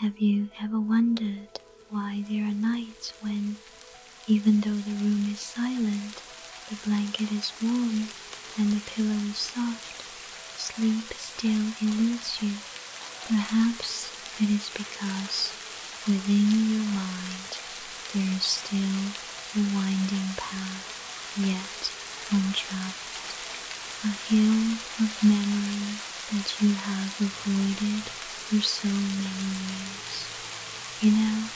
Have you ever wondered why there are nights when, even though the room is silent, the blanket is warm and the pillow is soft, sleep still eludes you? Perhaps it is because within your mind there is still a winding path yet untraveled, a hill of memory that you have avoided for so many years. You know,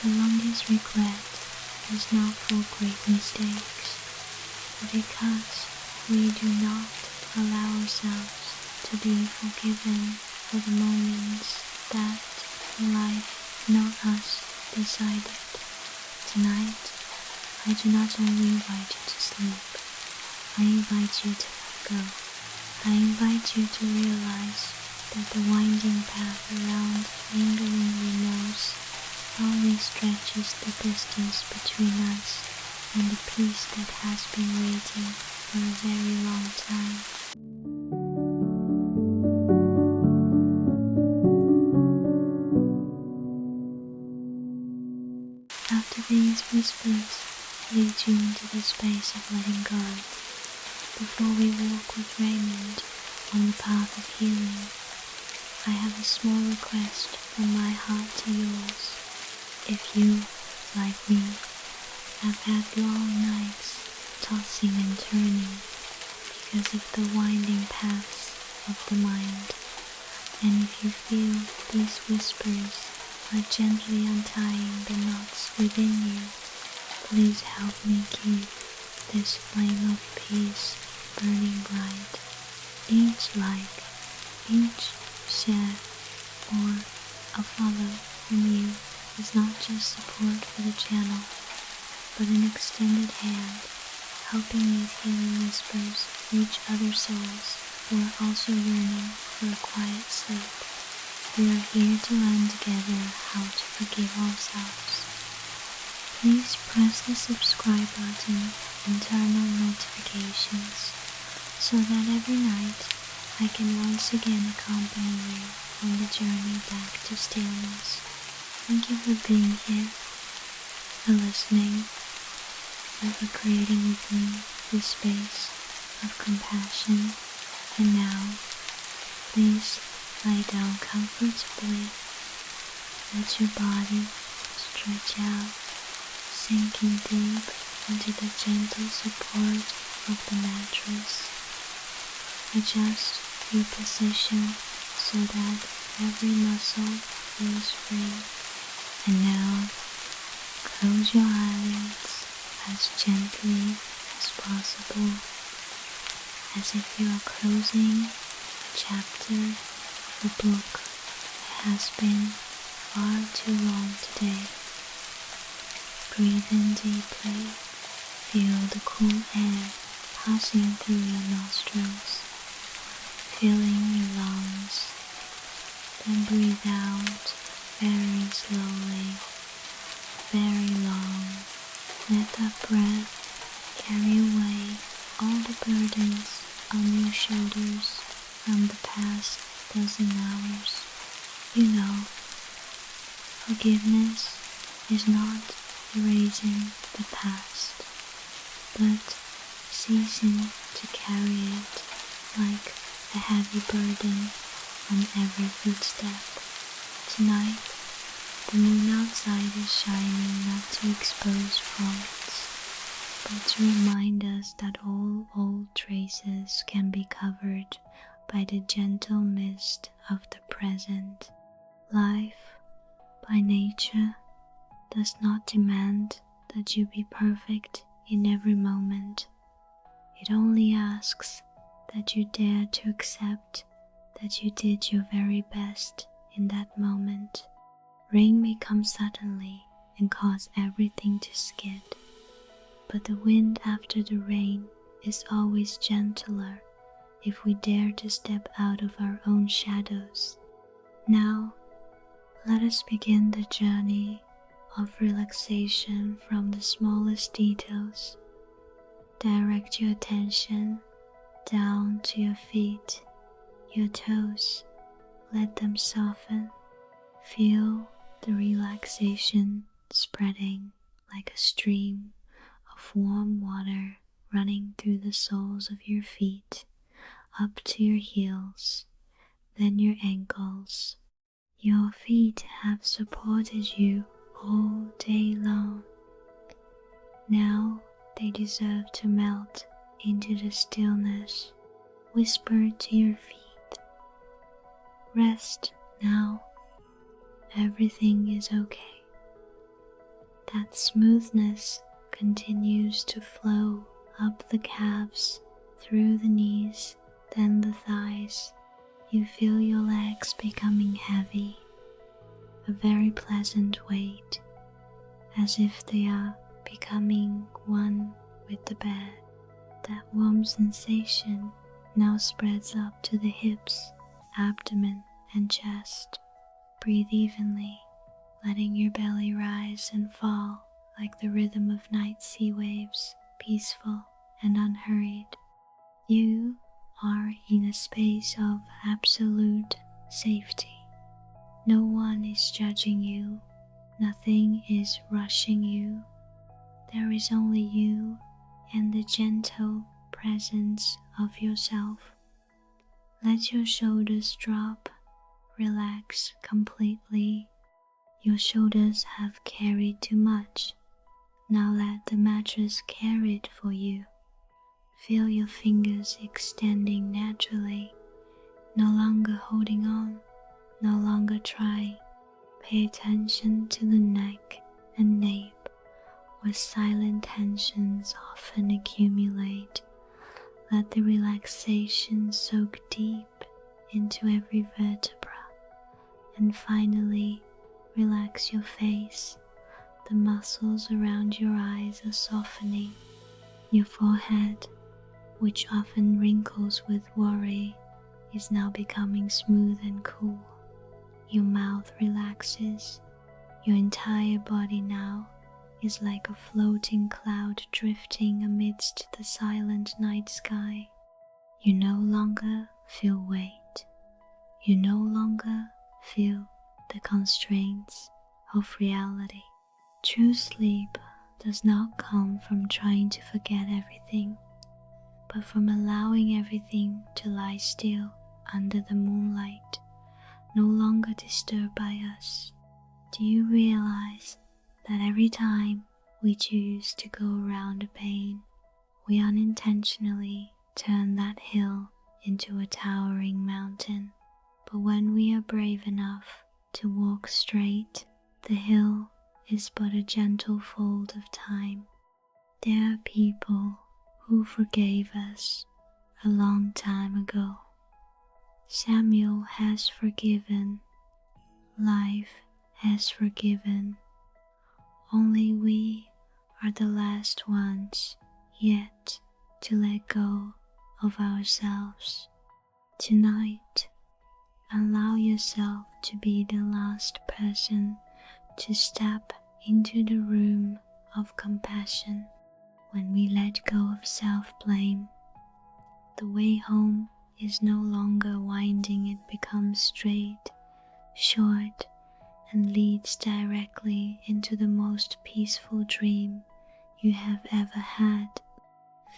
the longest regret is not for great mistakes, but because we do not allow ourselves to be forgiven for the moments that life, not us, decided. Tonight, I do not only invite you to sleep, I invite you to let go. I invite you to realize that the winding path around lingering remorse only stretches the distance between us and the peace that has been waiting for a very long time. After these whispers lead you into the space of letting go, before we walk with Raymond on the path of healing, I have a small request from my heart to yours. If you, like me, have had long nights tossing and turning because of the winding paths of the mind, and if you feel these whispers are gently untying the knots within you, please help me keep this flame of peace burning bright. Each like, each share, or a follow from you is not just support for the channel, but an extended hand, helping these healing whispers reach other souls who are also yearning for a quiet sleep. We are here to learn together how to forgive ourselves. Please press the subscribe button and turn on notifications so that every night I can once again accompany you on the journey back to stillness. Thank you for being here, for listening, and for creating with me this space of compassion. And now, please lie down comfortably. Let your body stretch out, sinking deep into the gentle support of the mattress. Adjust your position so that every muscle feels free. And now, close your eyelids as gently as possible, as if you are closing a chapter of a book that has been far too long today. Breathe in deeply, feel the cool air passing through your nostrils, filling your lungs. Then breathe out very slowly, very long. Let that breath carry away all the burdens on your shoulders from the past dozen hours. You know, forgiveness is not erasing the past, but ceasing to carry it like a heavy burden on every footstep. Tonight, the moon outside is shining not to expose faults, but to remind us that all old traces can be covered by the gentle mist of the present. Life, by nature, does not demand that you be perfect in every moment. It only asks that you dare to accept that you did your very best in that moment. Rain may come suddenly and cause everything to skid, but the wind after the rain is always gentler if we dare to step out of our own shadows. Now, let us begin the journey of relaxation from the smallest details. Direct your attention down to your feet, your toes. Let them soften. Feel the relaxation spreading like a stream of warm water running through the soles of your feet up to your heels, then your ankles. Your feet have supported you all day long. Now they deserve to melt into the stillness. Whisper to your feet, rest now. Everything is okay. That smoothness continues to flow up the calves, through the knees, then the thighs. You feel your legs becoming heavy, a very pleasant weight, as if they are becoming one with the bed. That warm sensation now spreads up to the hips, abdomen, and chest. Breathe evenly, letting your belly rise and fall like the rhythm of night sea waves, peaceful and unhurried. You are in a space of absolute safety. No one is judging you, nothing is rushing you. There is only you and the gentle presence of yourself. Let your shoulders drop, relax completely. Your shoulders have carried too much. Now let the mattress carry it for you. Feel your fingers extending naturally, no longer holding on, no longer trying. Pay attention to the neck and nape, where silent tensions often accumulate. Let the relaxation soak deep into every vertebra. And finally, relax your face. The muscles around your eyes are softening. Your forehead, which often wrinkles with worry, is now becoming smooth and cool. Your mouth relaxes. Your entire body now is like a floating cloud drifting amidst the silent night sky. You no longer feel weight. You no longer feel the constraints of reality. True sleep does not come from trying to forget everything, but from allowing everything to lie still under the moonlight, no longer disturbed by us. Do you realize that every time we choose to go around a pain, we unintentionally turn that hill into a towering mountain? But when we are brave enough to walk straight, the hill is but a gentle fold of time. There are people who forgave us a long time ago. Samuel has forgiven. Life has forgiven. Only we are the last ones yet to let go of ourselves. Tonight, allow yourself to be the last person to step into the room of compassion. When we let go of self-blame, the way home is no longer winding, it becomes straight, short, and leads directly into the most peaceful dream you have ever had.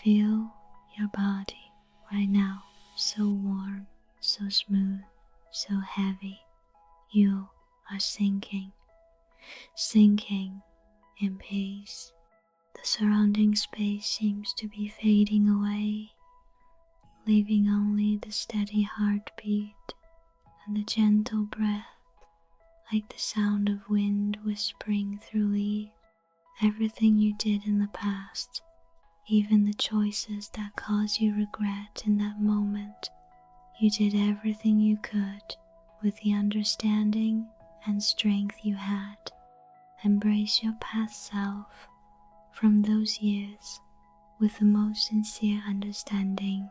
Feel your body right now, so warm, so smooth, so heavy. You are sinking in peace. The surrounding space seems to be fading away, leaving only the steady heartbeat and the gentle breath, like the sound of wind whispering through leaves. Everything you did in the past, even the choices that cause you regret in that moment, you did everything you could with the understanding and strength you had. Embrace your past self from those years with the most sincere understanding.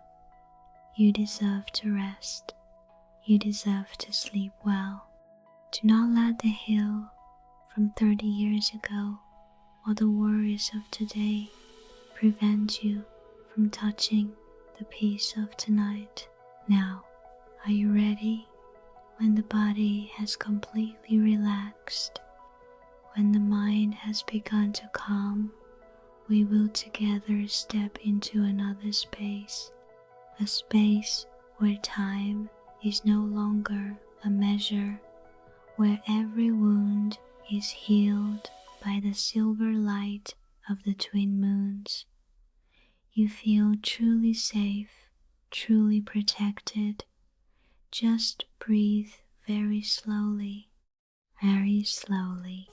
You deserve to rest. You deserve to sleep well. Do not let the hill from 30 years ago or the worries of today prevent you from touching the peace of tonight. Now, are you ready? When the body has completely relaxed, when the mind has begun to calm, we will together step into another space, a space where time is no longer a measure, where every wound is healed by the silver light of the twin moons. You feel truly safe, truly protected. Just breathe very slowly, very slowly.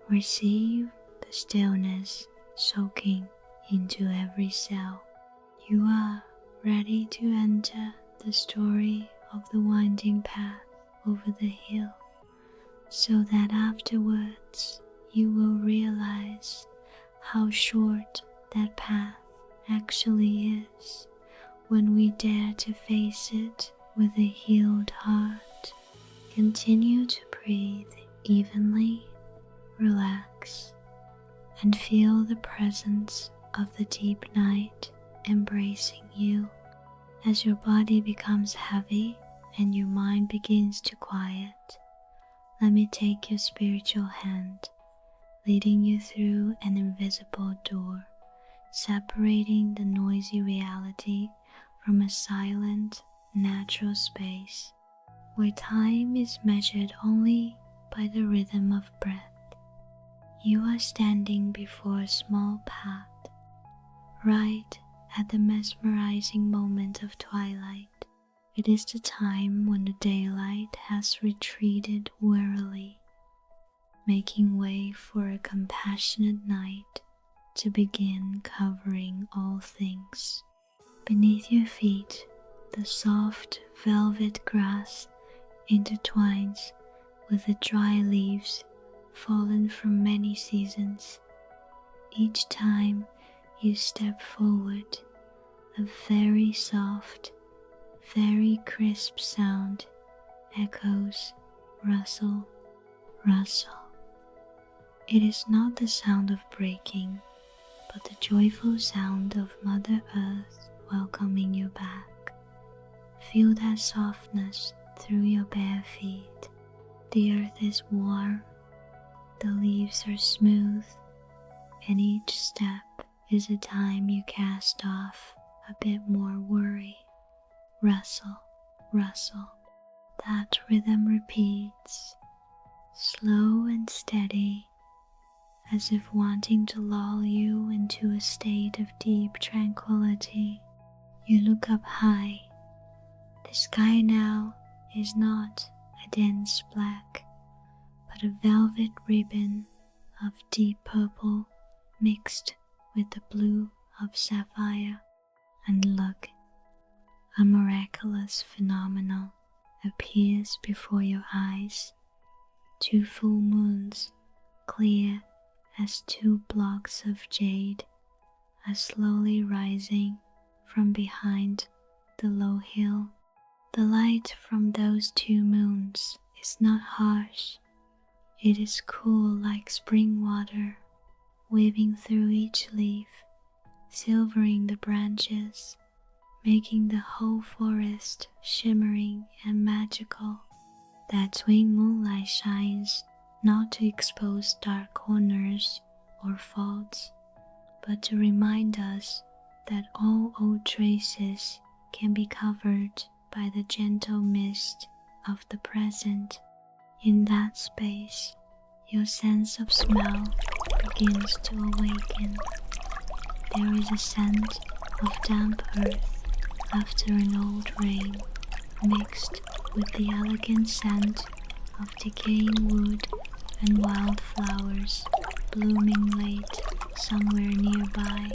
Receive the stillness soaking into every cell. You are ready to enter the story of the winding path over the hill, so that afterwards you will realize how short that path actually is when we dare to face it with a healed heart. Continue to breathe evenly, relax, and feel the presence of the deep night embracing you. As your body becomes heavy and your mind begins to quiet, let me take your spiritual hand, leading you through an invisible door, separating the noisy reality from a silent, natural space where time is measured only by the rhythm of breath. You are standing before a small path, right at the mesmerizing moment of twilight. It is the time when the daylight has retreated wearily, making way for a compassionate night to begin covering all things. Beneath your feet, the soft velvet grass intertwines with the dry leaves fallen from many seasons. Each time you step forward, a very soft, very crisp sound echoes, rustle, rustle. It is not the sound of breaking, but the joyful sound of Mother Earth welcoming you back. Feel that softness through your bare feet. The earth is warm, the leaves are smooth, and each step is a time you cast off a bit more worry. Rustle, rustle. That rhythm repeats, slow and steady, as if wanting to lull you into a state of deep tranquility. You look up high. The sky now is not a dense black, but a velvet ribbon of deep purple mixed with the blue of sapphire. And look, a miraculous phenomenon appears before your eyes. 2 full moons, clear as 2 blocks of jade, are slowly rising from behind the low hill. The light from those 2 moons is not harsh. It is cool like spring water, weaving through each leaf, silvering the branches, making the whole forest shimmering and magical. That twin moonlight shines not to expose dark corners or faults, but to remind us that all old traces can be covered by the gentle mist of the present. In that space, your sense of smell begins to awaken. There is a scent of damp earth after an old rain, mixed with the elegant scent of decaying wood and wildflowers blooming late somewhere nearby.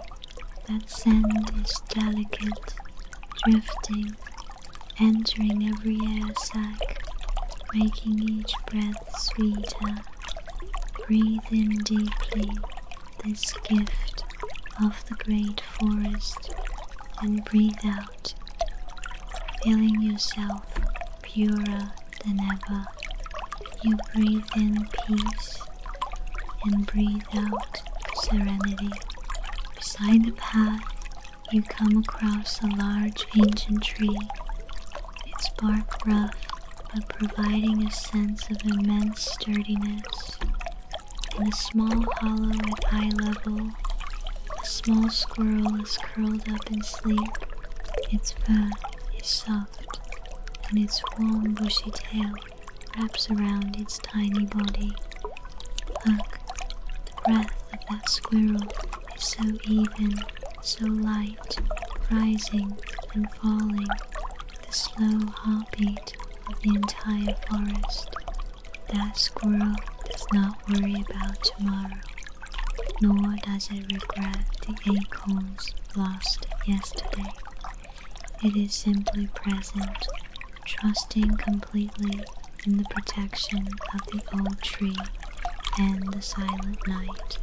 That scent is delicate, drifting, entering every air sac, making each breath sweeter. Breathe in deeply this gift of the great forest, and breathe out, feeling yourself purer than ever. You breathe in peace and breathe out serenity. Beside the path, you come across a large ancient tree, its bark rough but providing a sense of immense sturdiness. In a small hollow at eye level, a small squirrel is curled up in sleep. Its fur is soft, and its warm bushy tail wraps around its tiny body. Look, the breath of that squirrel is so even, so light, rising and falling with the slow heartbeat of the entire forest. That squirrel does not worry about tomorrow, nor does it regret the acorns lost yesterday. It is simply present, trusting completely in the protection of the old tree and the silent night.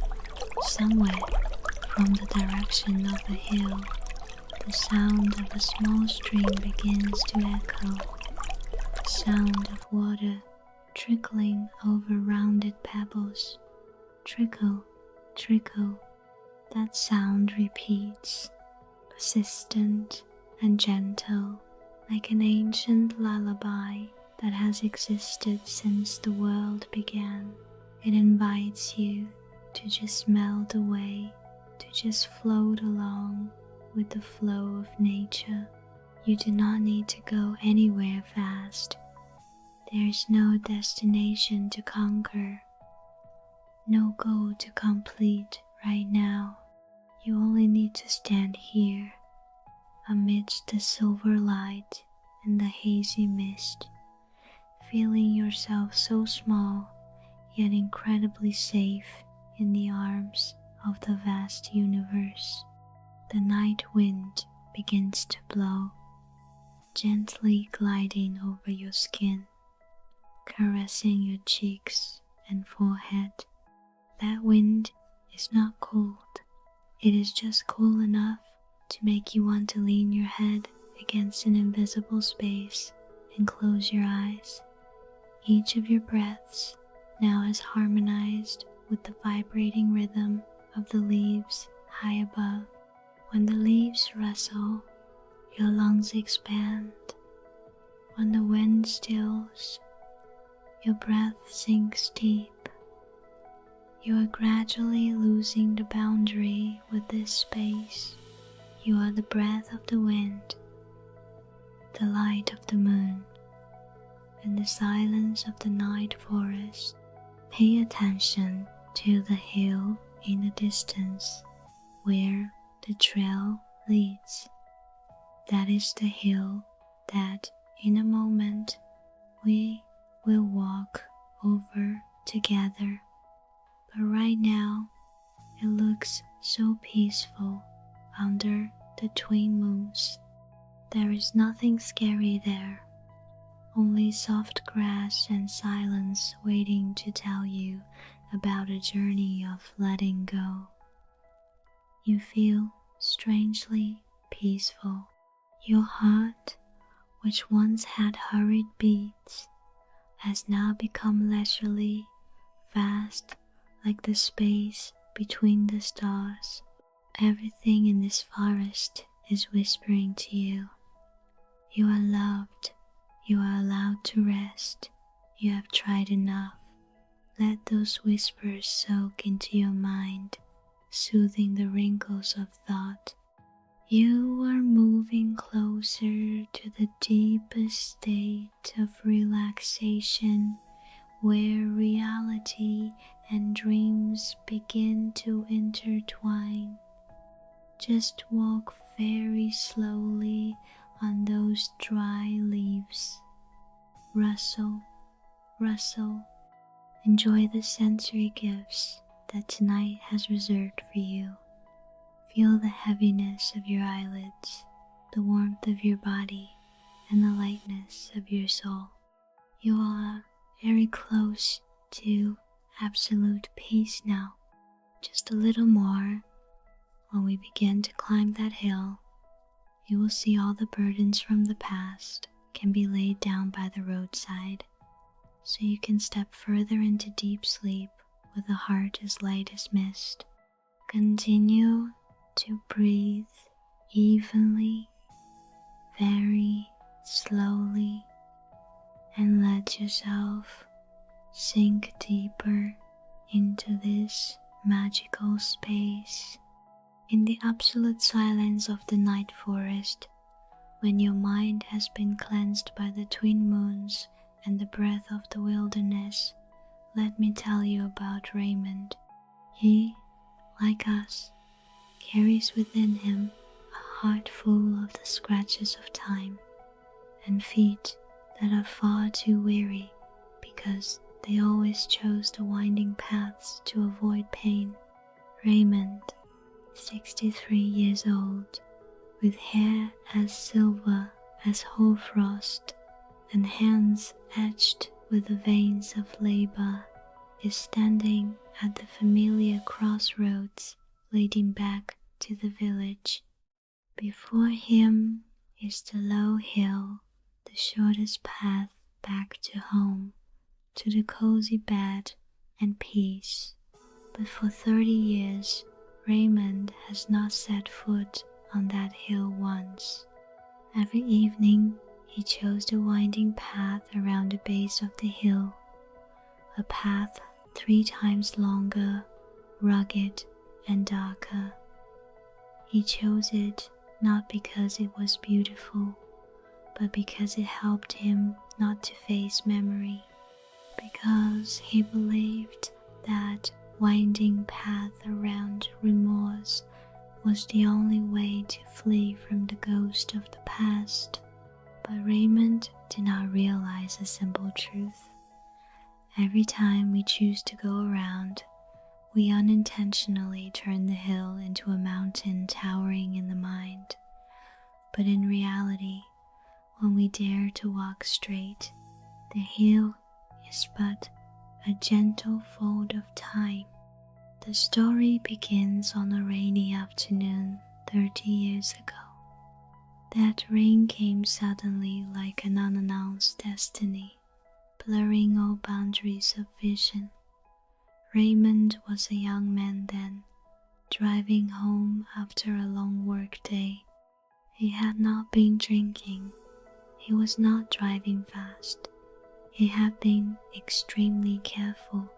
Somewhere from the direction of a hill, the sound of a small stream begins to echo, the sound of water trickling over rounded pebbles. Trickle, trickle, that sound repeats, persistent and gentle, like an ancient lullaby that has existed since the world began. It invites you to just melt away, to just float along with the flow of nature. You do not need to go anywhere fast. There is no destination to conquer, no goal to complete right now. You only need to stand here, amidst the silver light and the hazy mist, feeling yourself so small yet incredibly safe in the arms of the vast universe. The night wind begins to blow, gently gliding over your skin, caressing your cheeks and forehead. That wind is not cold. It is just cool enough to make you want to lean your head against an invisible space and close your eyes. Each of your breaths now is harmonized with the vibrating rhythm of the leaves high above. When the leaves rustle, your lungs expand. When the wind stills, your breath sinks deep. You are gradually losing the boundary with this space. You are the breath of the wind, the light of the moon, and the silence of the night forest. Pay attention to the hill in the distance where the trail leads. That is the hill that in a moment we will walk over together. But right now it looks so peaceful under the twin moons. There is nothing scary there, only soft grass and silence waiting to tell you about a journey of letting go. You feel strangely peaceful. Your heart, which once had hurried beats, has now become leisurely, vast like the space between the stars. Everything in this forest is whispering to you. You are loved. You are allowed to rest. You have tried enough. Let those whispers soak into your mind, soothing the wrinkles of thought. You are moving closer to the deepest state of relaxation, where reality and dreams begin to intertwine. Just walk very slowly on those dry leaves. Rustle, rustle. Enjoy the sensory gifts that tonight has reserved for you. Feel the heaviness of your eyelids, the warmth of your body, and the lightness of your soul. You are very close to absolute peace now. Just a little more. When we begin to climb that hill, you will see all the burdens from the past can be laid down by the roadside, so you can step further into deep sleep with a heart as light as mist. Continue to breathe evenly, very slowly, and let yourself sink deeper into this magical space. In the absolute silence of the night forest, when your mind has been cleansed by the twin moons and the breath of the wilderness, let me tell you about Raymond. He, like us, carries within him a heart full of the scratches of time and feet that are far too weary because they always chose the winding paths to avoid pain. Raymond, 63 years old, with hair as silver as hoarfrost and hands etched with the veins of labor, is standing at the familiar crossroads leading back to the village. Before him is the low hill, the shortest path back to home, to the cozy bed and peace. But for 30 years, Raymond has not set foot on that hill once. Every evening, he chose the winding path around the base of the hill, a path 3 times longer, rugged and darker. He chose it not because it was beautiful, but because it helped him not to face memory, because he believed that winding path around remorse was the only way to flee from the ghost of the past. But Raymond did not realize a simple truth. Every time we choose to go around, we unintentionally turn the hill into a mountain towering in the mind. But in reality, when we dare to walk straight, the hill is but a gentle fold of time. The story begins on a rainy afternoon 30 years ago. That rain came suddenly like an unannounced destiny, blurring all boundaries of vision. Raymond was a young man then, driving home after a long work day. He had not been drinking. He was not driving fast. He had been extremely careful.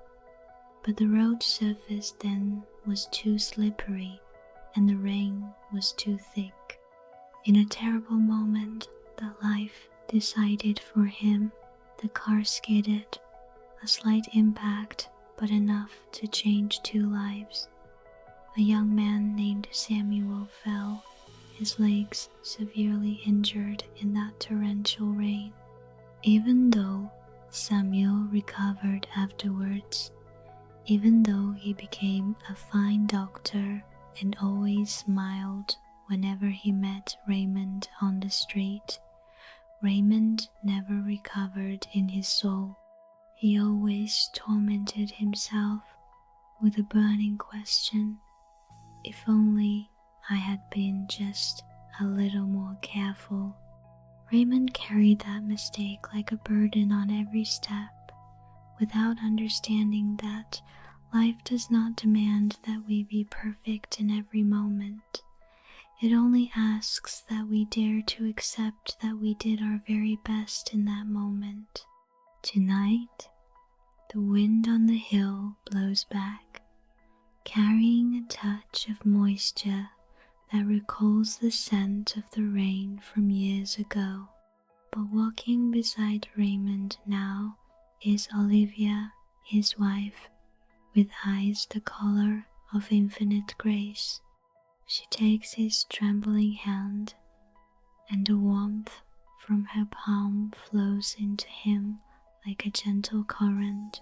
But the road surface then was too slippery and the rain was too thick. In a terrible moment that life decided for him, the car skidded, a slight impact but enough to change 2 lives. A young man named Samuel fell, his legs severely injured in that torrential rain. Even though Samuel recovered afterwards, even though he became a fine doctor and always smiled whenever he met Raymond on the street, Raymond never recovered in his soul. He always tormented himself with a burning question: if only I had been just a little more careful. Raymond carried that mistake like a burden on every step, without understanding that life does not demand that we be perfect in every moment. It only asks that we dare to accept that we did our very best in that moment. Tonight, the wind on the hill blows back, carrying a touch of moisture that recalls the scent of the rain from years ago. But walking beside Raymond now is Olivia, his wife, with eyes the color of infinite grace. She takes his trembling hand, and the warmth from her palm flows into him like a gentle current,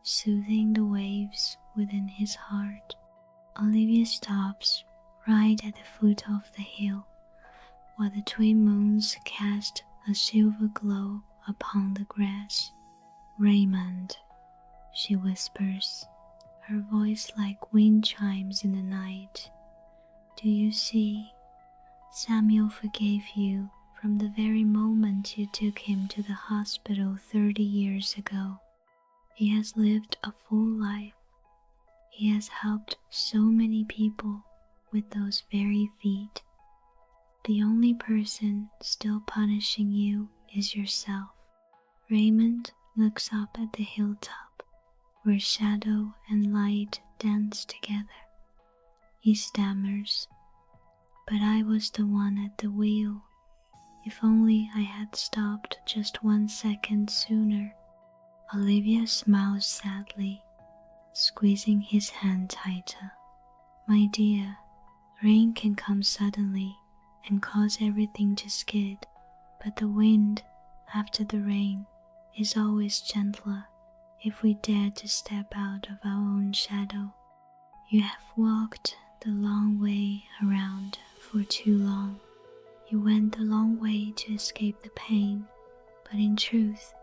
soothing the waves within his heart. Olivia stops right at the foot of the hill, while the twin moons cast a silver glow upon the grass. "Raymond," she whispers, her voice like wind chimes in the night. "Do you see? Samuel forgave you from the very moment you took him to the hospital 30 years ago. He has lived a full life. He has helped so many people with those very feet. The only person still punishing you is yourself. Raymond looks up at the hilltop where shadow and light dance together. He stammers, "But I was the one at the wheel. If only I had stopped just 1 second sooner." Olivia smiles sadly, squeezing his hand tighter. "My dear, rain can come suddenly and cause everything to skid, but the wind after the rain is always gentler if we dare to step out of our own shadow. You have walked the long way around for too long. You went the long way to escape the pain, but in truth,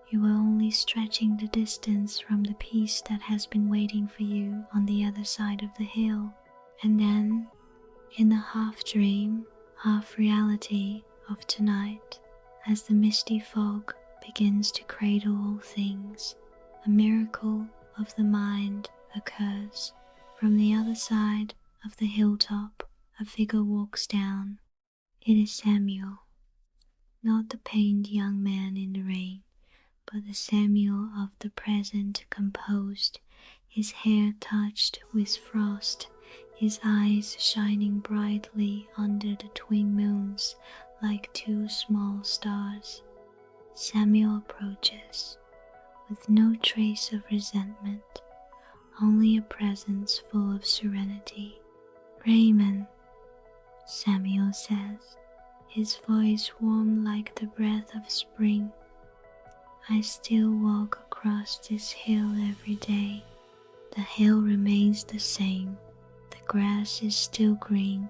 you were only stretching the distance from the peace that has been waiting for you on the other side of the hill." And then, in the half dream, half reality of tonight, as the misty fog begins to cradle all things, a miracle of the mind occurs. From the other side of the hilltop, a figure walks down. It is Samuel, not the pained young man in the rain, but the Samuel of the present, composed, his hair touched with frost, his eyes shining brightly under the twin moons like 2 small stars. Samuel approaches, with no trace of resentment, only a presence full of serenity. "Raymond," Samuel says, his voice warm like the breath of spring. "I still walk across this hill every day. The hill remains the same, the grass is still green,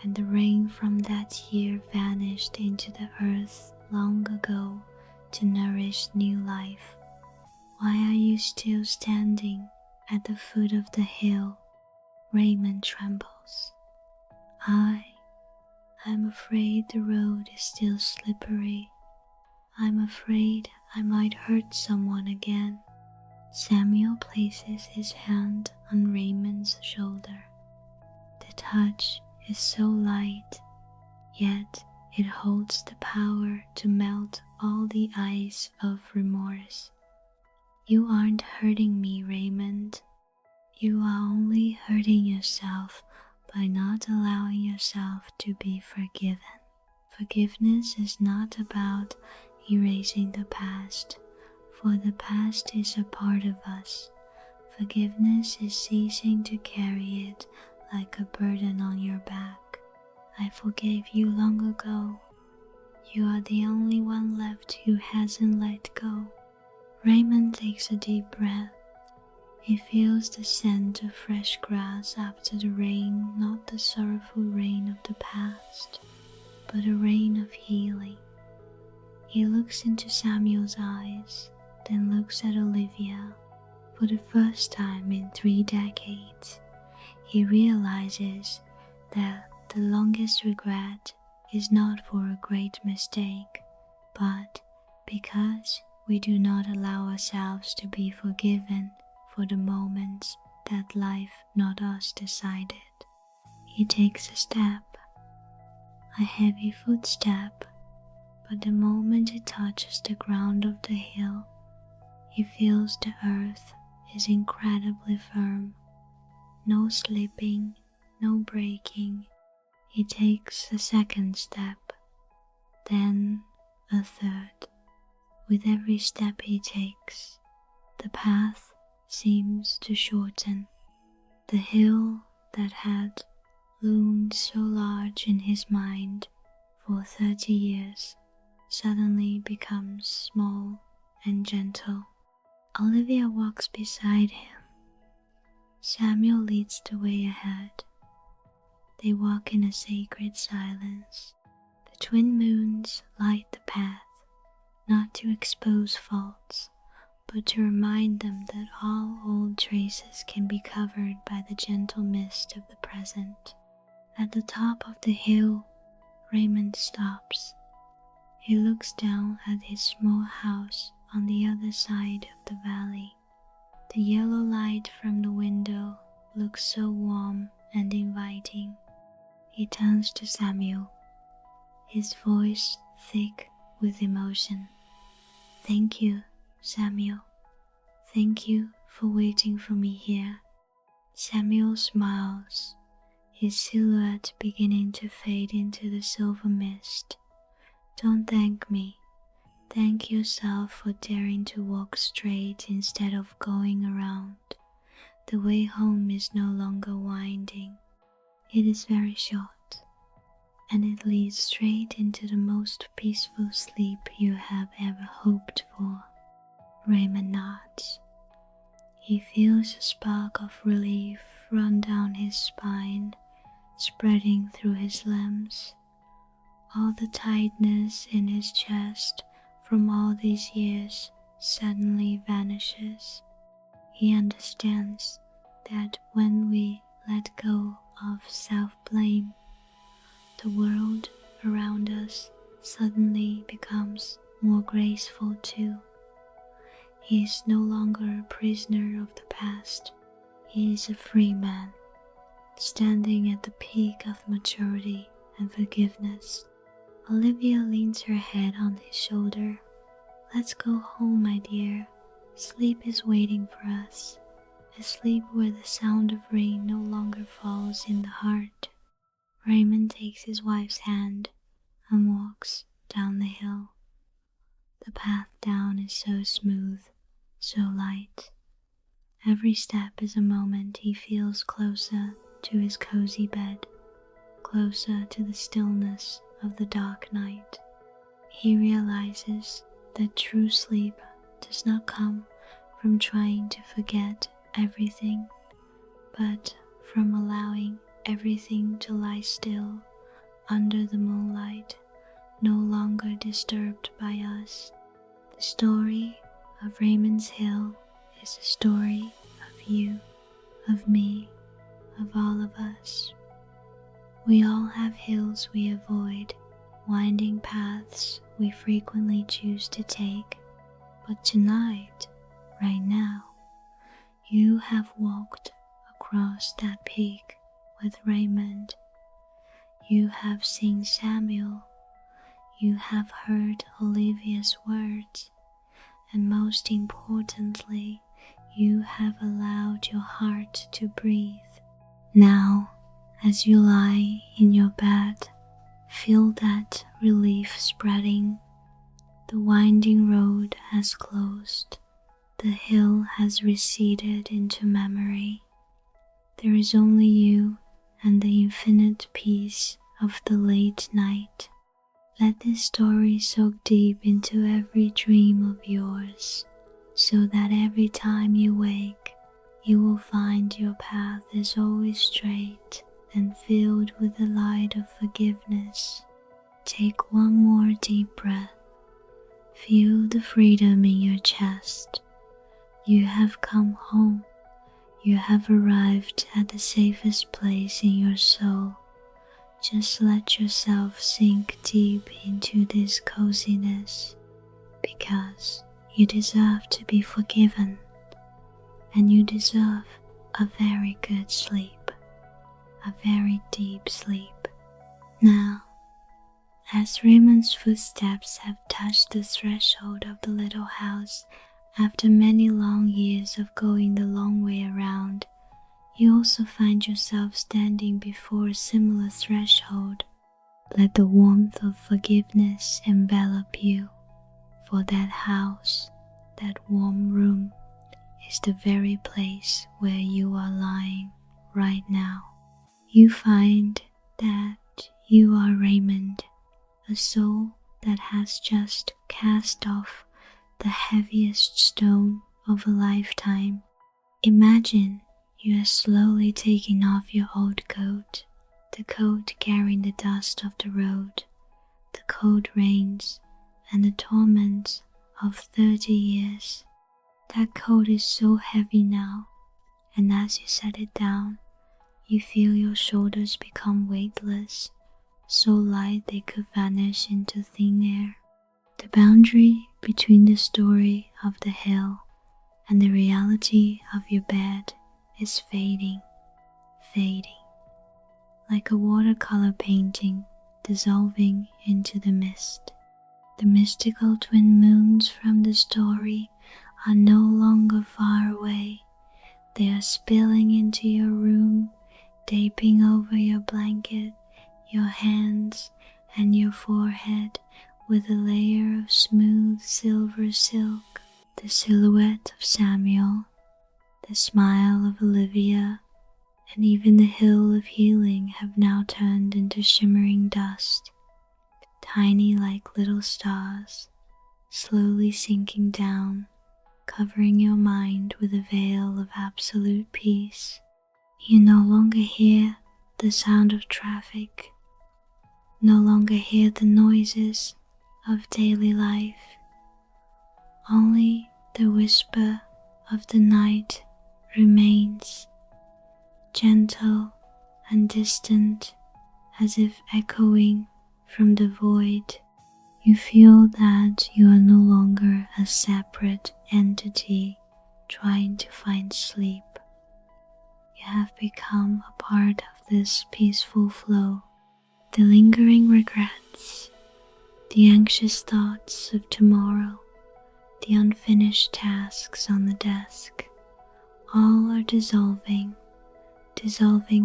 and the rain from that year vanished into the earth long ago to nourish new life. Why are you still standing at the foot of the hill?" Raymond trembles. I'm afraid the road is still slippery. I'm afraid I might hurt someone again." Samuel places his hand on Raymond's shoulder. The touch is so light, yet it holds the power to melt all the ice of remorse. "You aren't hurting me, Raymond. You are only hurting yourself by not allowing yourself to be forgiven. Forgiveness is not about erasing the past, for the past is a part of us. Forgiveness is ceasing to carry it like a burden on your back. I forgave you long ago. You are the only one left who hasn't let go." Raymond takes a deep breath. He feels the scent of fresh grass after the rain, not the sorrowful rain of the past, but a rain of healing. He looks into Samuel's eyes, then looks at Olivia. For the first time in 3 decades, he realizes that the longest regret is not for a great mistake, but because we do not allow ourselves to be forgiven for the moments that life, not us, decided. He takes a step, a heavy footstep, but the moment he touches the ground of the hill, he feels the earth is incredibly firm. No slipping, no breaking. He takes a second step, then a third. With every step he takes, the path seems to shorten. The hill that had loomed so large in his mind for 30 years suddenly becomes small and gentle. Olivia walks beside him. Samuel leads the way ahead. They walk in a sacred silence. The twin moons light the path, not to expose faults, but to remind them that all old traces can be covered by the gentle mist of the present. At the top of the hill, Raymond stops. He looks down at his small house on the other side of the valley. The yellow light from the window looks so warm and inviting. He turns to Samuel, his voice thick with emotion. Thank you, Samuel. Thank you for waiting for me here. Samuel smiles, his silhouette beginning to fade into the silver mist. Don't thank me. Thank yourself for daring to walk straight instead of going around. The way home is no longer winding. It is very short, and it leads straight into the most peaceful sleep you have ever hoped for. Raymond nods. He feels a spark of relief run down his spine, spreading through his limbs. All the tightness in his chest from all these years suddenly vanishes. He understands that when we let go of self-blame, the world around us suddenly becomes more graceful too. He is no longer a prisoner of the past. He is a free man, standing at the peak of maturity and forgiveness. Olivia leans her head on his shoulder. Let's go home, my dear. Sleep is waiting for us. A sleep where the sound of rain no longer falls in the heart. Raymond takes his wife's hand and walks down the hill. The path down is so smooth, so light. Every step is a moment he feels closer to his cozy bed, closer to the stillness of the dark night. He realizes that true sleep does not come from trying to forget everything, but from allowing everything to lie still under the moonlight, no longer disturbed by us. The story of Raymond's Hill is a story of you, of me, of all of us. We all have hills we avoid, winding paths we frequently choose to take, but tonight, right now, you have walked across that peak with Raymond. You have seen Samuel. You have heard Olivia's words. And most importantly, you have allowed your heart to breathe. Now, as you lie in your bed, feel that relief spreading. The winding road has closed. The hill has receded into memory. There is only you and the infinite peace of the late night. Let this story soak deep into every dream of yours, so that every time you wake, you will find your path is always straight and filled with the light of forgiveness. Take one more deep breath. Feel the freedom in your chest. You have come home. You have arrived at the safest place in your soul. Just let yourself sink deep into this coziness, because you deserve to be forgiven, and you deserve a very good sleep, a very deep sleep. Now, as Raymond's footsteps have touched the threshold of the little house after many long years of going the long way around, you also find yourself standing before a similar threshold. Let the warmth of forgiveness envelop you, for that house, that warm room, is the very place where you are lying right now. You find that you are Raymond, a soul that has just cast off the heaviest stone of a lifetime. Imagine you are slowly taking off your old coat, the coat carrying the dust of the road, the cold rains, and the torments of 30 years. That coat is so heavy now, and as you set it down, you feel your shoulders become weightless, so light they could vanish into thin air. The boundary between the story of the hill and the reality of your bed is fading, like a watercolor painting dissolving into the mist. The mystical twin moons from the story are no longer far away. They are spilling into your room, draping over your blanket, your hands, and your forehead with a layer of smooth silver silk. The silhouette of Samuel, the smile of Olivia, and even the hill of healing have now turned into shimmering dust, tiny like little stars, slowly sinking down, covering your mind with a veil of absolute peace. You no longer hear the sound of traffic, no longer hear the noises of daily life. Only the whisper of the night remains, gentle and distant, as if echoing from the void. You feel that you are no longer a separate entity trying to find sleep. You have become a part of this peaceful flow. The lingering regrets, the anxious thoughts of tomorrow, the unfinished tasks on the desk, all are dissolving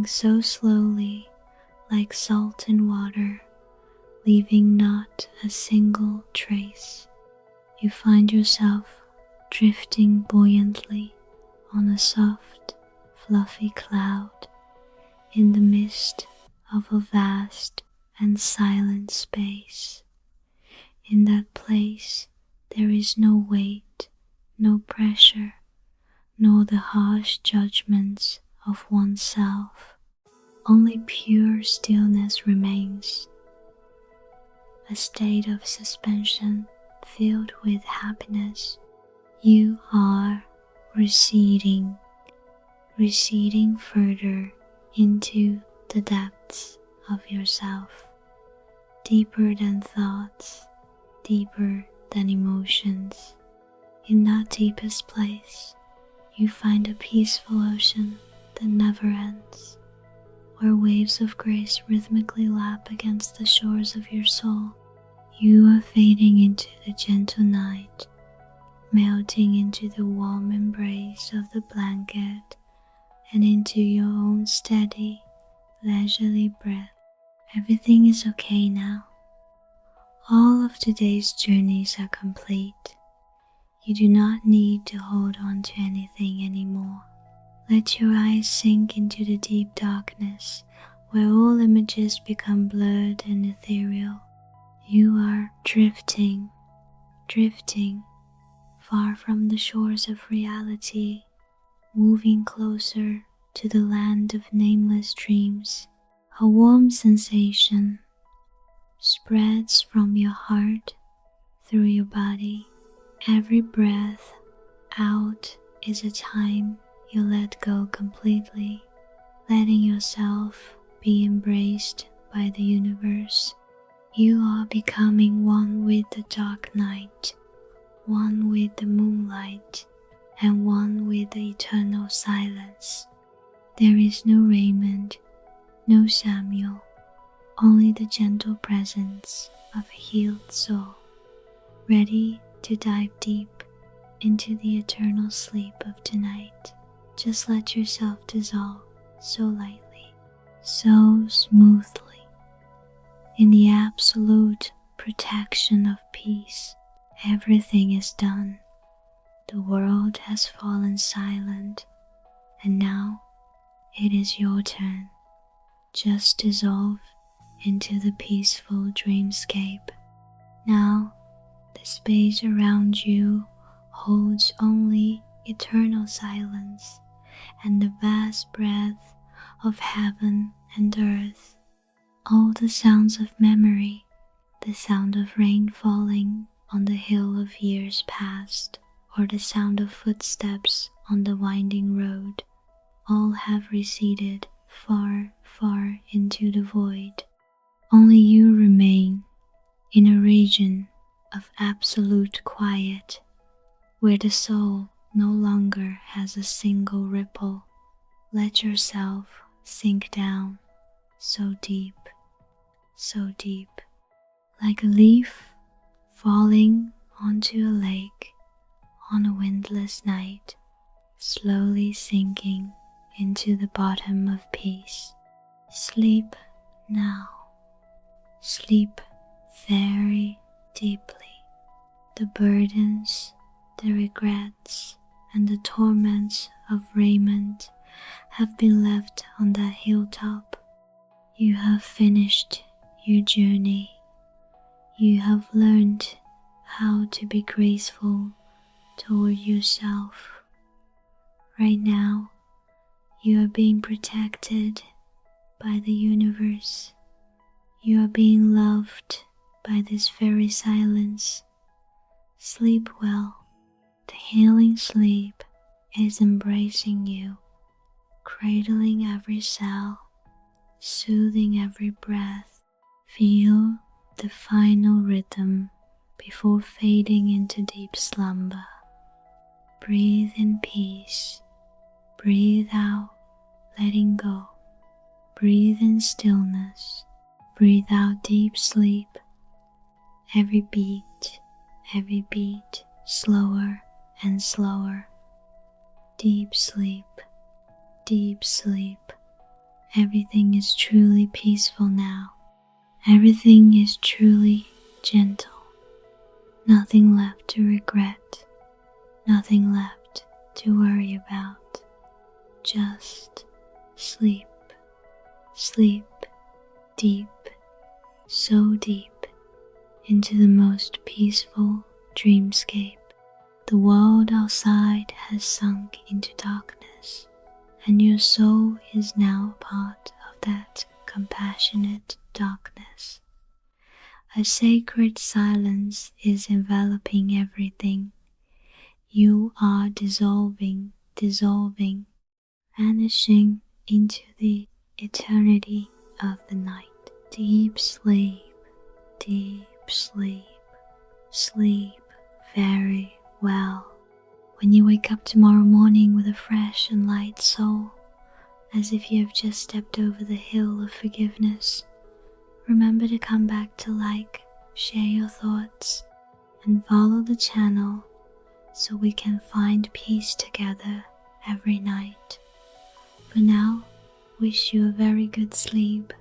so slowly like salt in water, leaving not a single trace. You find yourself drifting buoyantly on a soft, fluffy cloud in the midst of a vast and silent space. In that place, there is no weight, no pressure, nor the harsh judgments of oneself. Only pure stillness remains, a state of suspension filled with happiness. You are receding further into the depths of yourself, deeper than thoughts, deeper than emotions. In that deepest place, you find a peaceful ocean that never ends, where waves of grace rhythmically lap against the shores of your soul. You are fading into the gentle night, melting into the warm embrace of the blanket and into your own steady, leisurely breath. Everything is okay now. All of today's journeys are complete. You do not need to hold on to anything anymore. Let your eyes sink into the deep darkness where all images become blurred and ethereal. You are drifting far from the shores of reality, moving closer to the land of nameless dreams. A warm sensation spreads from your heart through your body. Every breath out is a time you let go completely, letting yourself be embraced by the universe. You are becoming one with the dark night, one with the moonlight, and one with the eternal silence. There is no Raymond, no Samuel, only the gentle presence of a healed soul, ready to dive deep into the eternal sleep of tonight. Just let yourself dissolve so lightly, so smoothly, in the absolute protection of peace. Everything is done. The world has fallen silent, and now it is your turn. Just dissolve into the peaceful dreamscape. Now, the space around you holds only eternal silence and the vast breadth of heaven and earth. All the sounds of memory, the sound of rain falling on the hill of years past, or the sound of footsteps on the winding road, all have receded far, far into the void. Only you remain in a region of absolute quiet, where the soul no longer has a single ripple. Let yourself sink down so deep, like a leaf falling onto a lake on a windless night, slowly sinking into the bottom of peace. Sleep now. Sleep very deeply. The burdens, the regrets, and the torments of Raymond have been left on that hilltop. You have finished your journey. You have learned how to be graceful toward yourself. Right now, you are being protected by the universe. You are being loved by this very silence. Sleep well. The healing sleep is embracing you, cradling every cell, soothing every breath. Feel the final rhythm before fading into deep slumber. Breathe in peace. Breathe out, letting go. Breathe in stillness. Breathe out deep sleep. Every beat, slower and slower. Deep sleep, deep sleep. Everything is truly peaceful now. Everything is truly gentle. Nothing left to regret. Nothing left to worry about. Just sleep. Sleep deep, so deep, into the most peaceful dreamscape. The world outside has sunk into darkness, and your soul is now a part of that compassionate darkness. A sacred silence is enveloping everything. You are dissolving, vanishing into the eternity of the night. Deep sleep, sleep very well. When you wake up tomorrow morning with a fresh and light soul, as if you have just stepped over the hill of forgiveness, remember to come back to like, share your thoughts, and follow the channel so we can find peace together every night. For now, wish you a very good sleep.